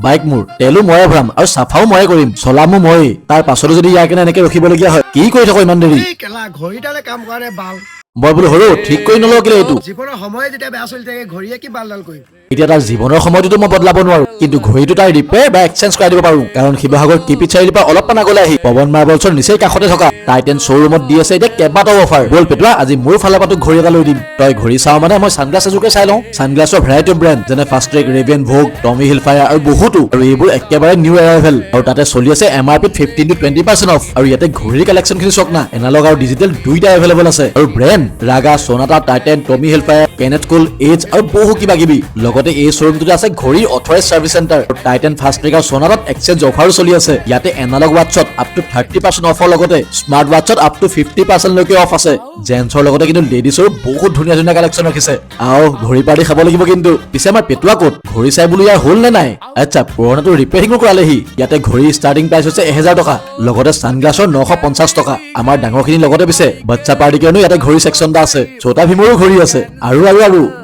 Bike মোৰ, তেলো ময়ে ভৰাম আৰু চাফাও ময়ে কৰিম, চলামো মই। তাৰ পাছতো যদি ইয়াৰ কাৰণে এনেকে ৰখিবলগীয়া হয়, কি কৰি থাকো ইমান দেৰি? কেলা ঘড়ীডালে কাম কৰা নাই বাল। মই বোলো সৰু ঠিক কৰি নলওঁ কেলে এইটো? জীৱনৰ সময় যেতিয়া বেয়া চলি থাকে ঘড়ীয়ে কি বালডাল কৰিম। এতিয়া তাৰ জীৱনৰ সময়টোতো মই বদলাব নোৱাৰো, কিন্তু ঘড়ীটো তাৰ ৰিপেয়াৰ বা এক্সচেঞ্জ কৰাই দিব পাৰো। কাৰণ শিৱসাগৰ কিপিট চাৰিআলিৰ পৰা অলপমান আগলৈ আহি পৱন মাৰ্বলছৰ নিচেই কাষতে থকা টাইটেন শ্ব'ৰুমত দি আছে এতিয়া কেইবাটাও অফাৰ। বল পেটুৱা, আজি মোৰ ফালৰ পৰা তোক ঘড়ী এটা লৈ দিম। তই ঘড়ী চাও মানে মই ছানগ্লাছ এযোৰকে চাই লওঁ। ছানগ্লাছৰ ভেৰাইটি অফ ব্ৰেণ্ড যেনে ফাষ্টট্ৰেক, ৰেভেন, ভোগ, টমি হিলফায়াৰ আৰু বহুতো, আৰু এইবোৰ একেবাৰে নিউ এৰাইভেল। আৰু তাতে চলি আছে MRPত 15 to 20% অফ। আৰু ইয়াতে ঘড়ীৰ কালেকশ্যনখিনি চাওক না, এনালগ আৰু ডিজিটেল দুইটা এভেইলেবল আছে। আৰু brand Raga, Sonata, Titan, Tommy Hilfiger, Kenneth Cole, Edge আৰু বহু কিবা কিবি। লগতে এই শ্ব'ৰুমটোতে আছে ঘড়ীৰ authorise service centre. Titan, Fastrack আৰু সোনাটাত এক্সচেঞ্জ অফাৰো চলি আছে। ইয়াতে এনালগ ৱাটছত আপ টু 30% অফৰ লগতে স্মাৰ্ট ৱাটছত আপ টু 50% লৈকে অফ আছে। জেন্টছৰ লগতে কিন্তু লেডিছৰো বহুত ধুনীয়া ধুনীয়া কালেকশ্যন ৰাখিছে। আও ঘড়ী পাৰ্টি খাব লাগিব কিন্তু। পিছে আমাৰ পেটুৱা ক'ত? ঘড়ী চাই বোলো ইয়াৰ হ'ল নে নাই? আচ্ছা, পুৰণাটো ৰিপেয়াৰিঙো কৰালেহি। ইয়াতে ঘড়ী ষ্টাৰ্টিং প্ৰাইচ হৈছে 1000 টকা, লগতে ছানগ্লাছৰ 950 টকা। আমাৰ ডাঙৰখিনিৰ লগতে পিছে বাচ্চা পাৰ্টি কাৰণেও ইয়াতে ঘড়ী ছেকশ্যন এটা আছে। ছোটা ভীমৰো ঘড়ী আছে। আৰু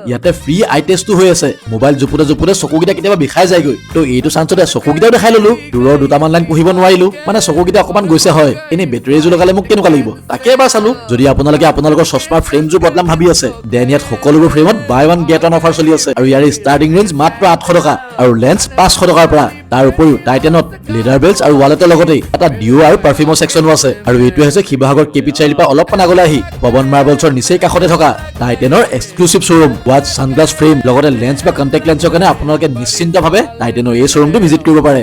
ইয়াতে ফ্ৰী আই টেষ্টো হৈ আছে। মোবাইল জুপুতে জুপুতে চকুকেইটা কেতিয়াবা বিষাই যায়গৈ, তো এইটো চান্সতে চকুকেইটাও দেখাই ললো। দূৰৰ দুটামান লাইন পঢ়িব নোৱাৰিলো, মানে চকুকেইটা অকমান গৈছে হয়। এনেই বেটাৰী এযোৰ লগালে মোক কেনেকুৱা লাগিব তাকে এবাৰ চালো। যদি আপোনালোকে আপোনালোকৰ চশমাৰ ফ্ৰেমযোৰ বদলাম ভাবি আছে, দেন ইয়াত সকলোবোৰ ফ্ৰেমত buy one get one offer চলি আছে। আৰু ইয়াৰ ষ্টাৰ্টিং ৰেঞ্জ মাত্ৰ 800 টকা আৰু লেন্স 500 টকাৰ পৰা। তাৰ উপৰিও টাইটেনত লেডাৰ বেল্ট আৰু ৱালেটৰ লগতে এটা ডিঅ' আৰু পাৰফিউমৰ ছেকশ্যনো আছে। আৰু এইটোৱে হৈছে শিৱসাগৰ কেপিট চাৰিআলিৰ পৰা অলপমান আগলৈ আহি পৱন মাৰ্বলছৰ নিচেই কাষতে থকা টাইটেনৰ এক্সক্লুচিভ শ্ব'ৰুম। ৱাটছ, ছানগ্লাছ, ফ্ৰেম লগতে লেন্স বা কণ্টেক্ট লেন্সৰ কাৰণে আপোনালোকে নিশ্চিন্তভাৱে টাইটেনৰ এই শ্ব'ৰুমটো ভিজিট কৰিব পাৰে।